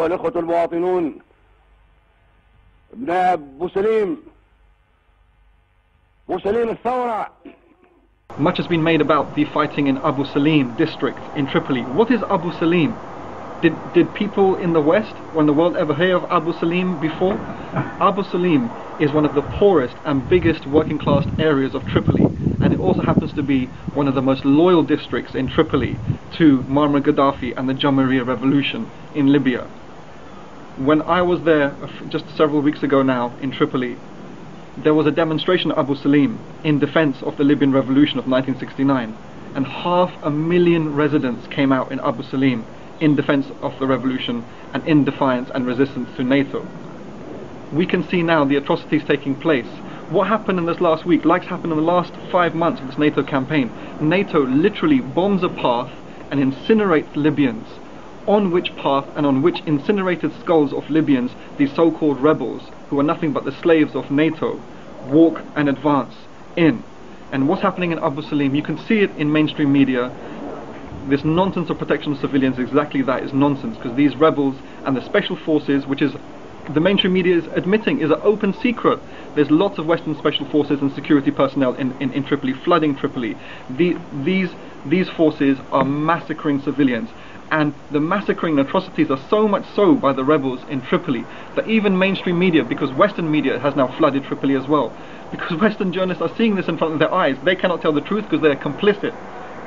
والإخوة المواطنون ابناء بوسليم الثورة. Much has been made about the fighting in Abu Salim district in Tripoli. What is Abu Salim? Did people in the West or in the world ever hear of Abu Salim before? Abu Salim is one of the poorest and biggest working class areas of Tripoli, and it also happens to be one of the most loyal districts in Tripoli to Muammar Gaddafi and the Jamahiriya revolution in Libya. When I was there just several weeks ago now in Tripoli, there was a demonstration at Abu Salim in defense of the Libyan revolution of 1969, and 500,000 residents came out in Abu Salim in defense of the revolution and in defiance and resistance to NATO. We can see now the atrocities taking place. What happened in this last week, like happened in the last 5 months of this NATO campaign. NATO literally bombs a path and incinerates Libyans, on which path and on which incinerated skulls of Libyans these so-called rebels, who are nothing but the slaves of NATO, walk and advance in. And what's happening in Abu Salim, you can see it in mainstream media. This nonsense of protection of civilians, exactly that is nonsense, because these rebels and the special forces, which is the mainstream media is admitting is an open secret. There's lots of Western special forces and security personnel in Tripoli, flooding Tripoli. These forces are massacring civilians, and the massacring atrocities are so much so by the rebels in Tripoli that even mainstream media, because Western media has now flooded Tripoli as well, because Western journalists are seeing this in front of their eyes, they cannot tell the truth because they are complicit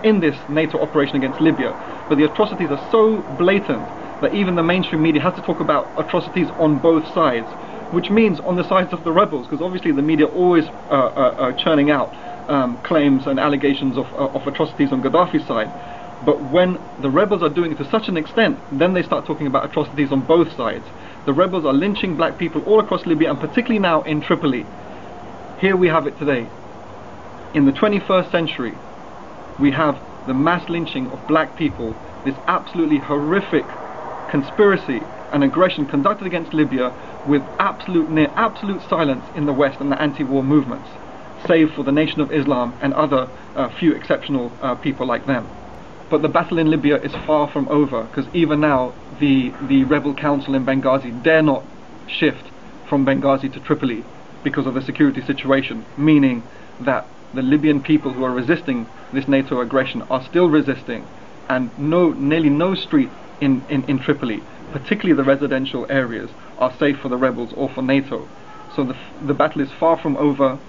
in this NATO operation against Libya. But the atrocities are so blatant that even the mainstream media has to talk about atrocities on both sides, which means on the sides of the rebels, because obviously the media always churning out claims and allegations of atrocities on Gaddafi's side. But when the rebels are doing it to such an extent, then they start talking about atrocities on both sides. The rebels are lynching black people all across Libya, and particularly now in Tripoli. Here we have it today. In the 21st century, we have the mass lynching of black people, this absolutely horrific conspiracy and aggression conducted against Libya with near absolute silence in the West and the anti-war movements, save for the Nation of Islam and other few exceptional people like them. But the battle in Libya is far from over, because even now the rebel council in Benghazi dare not shift from Benghazi to Tripoli because of the security situation, meaning that the Libyan people who are resisting this NATO aggression are still resisting, and nearly no street in Tripoli, particularly the residential areas, are safe for the rebels or for NATO. So the battle is far from over.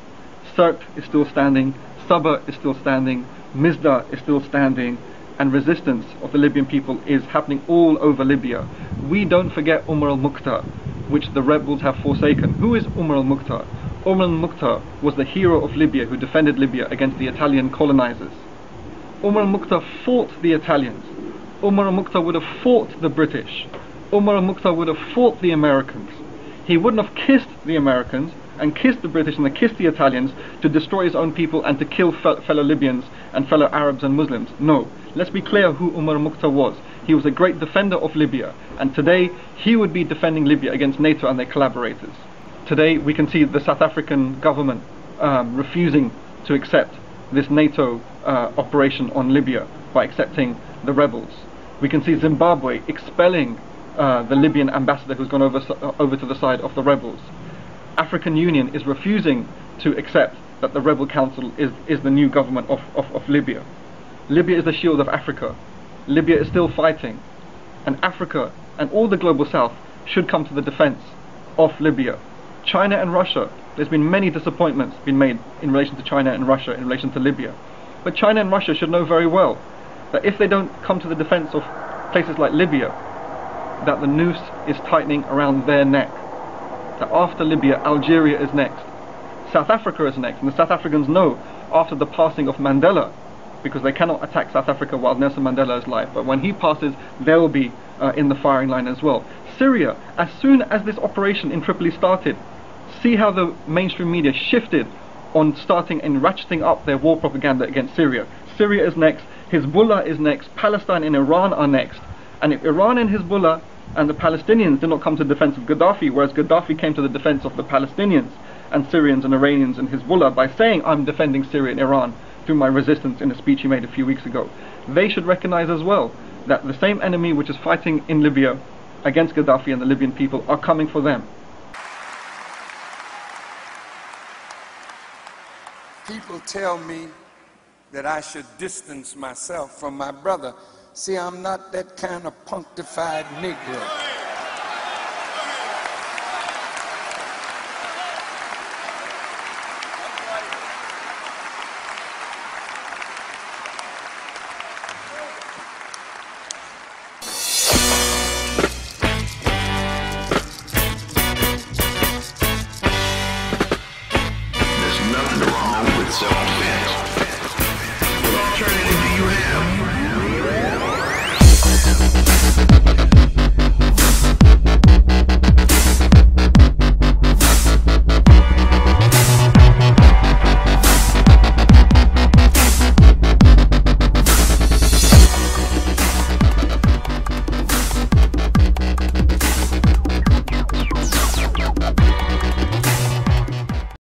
Sirte is still standing, Sabha is still standing, Mizda is still standing, and resistance of the Libyan people is happening all over Libya. We don't forget Umar al-Mukhtar, which the rebels have forsaken. Who is Umar al-Mukhtar? Umar al-Mukhtar was the hero of Libya who defended Libya against the Italian colonizers. Umar al-Mukhtar fought the Italians. Umar al-Mukhtar would have fought the British. Umar al-Mukhtar would have fought the Americans. He wouldn't have kissed the Americans and kissed the British and kissed the Italians to destroy his own people and to kill fellow Libyans and fellow Arabs and Muslims. No, let's be clear who Umar al-Mukhtar was. He was a great defender of Libya, and today he would be defending Libya against NATO and their collaborators. Today we can see the South African government refusing to accept this NATO operation on Libya by accepting the rebels. We can see Zimbabwe expelling the Libyan ambassador who's gone over to the side of the rebels. African Union is refusing to accept that the rebel council is the new government of Libya. Libya is the shield of Africa. Libya is still fighting, and Africa and all the global south should come to the defense of Libya. China and Russia, there's been many disappointments been made in relation to China and Russia in relation to Libya, but China and Russia should know very well that if they don't come to the defense of places like Libya, that the noose is tightening around their neck. That after Libya, Algeria is next, South Africa is next, and the South Africans know after the passing of Mandela, because they cannot attack South Africa while Nelson Mandela is alive, but when he passes, they will be in the firing line as well. Syria, as soon as this operation in Tripoli started, see how the mainstream media shifted on starting and ratcheting up their war propaganda against Syria. Syria is next, Hezbollah is next, Palestine and Iran are next, and if Iran and Hezbollah and the Palestinians did not come to the defense of Gaddafi, whereas Gaddafi came to the defense of the Palestinians and Syrians and Iranians and Hezbollah by saying, I'm defending Syria and Iran through my resistance in a speech he made a few weeks ago, they should recognize as well that the same enemy which is fighting in Libya against Gaddafi and the Libyan people are coming for them. People tell me that I should distance myself from my brother. See, I'm not that kind of punctified Negro.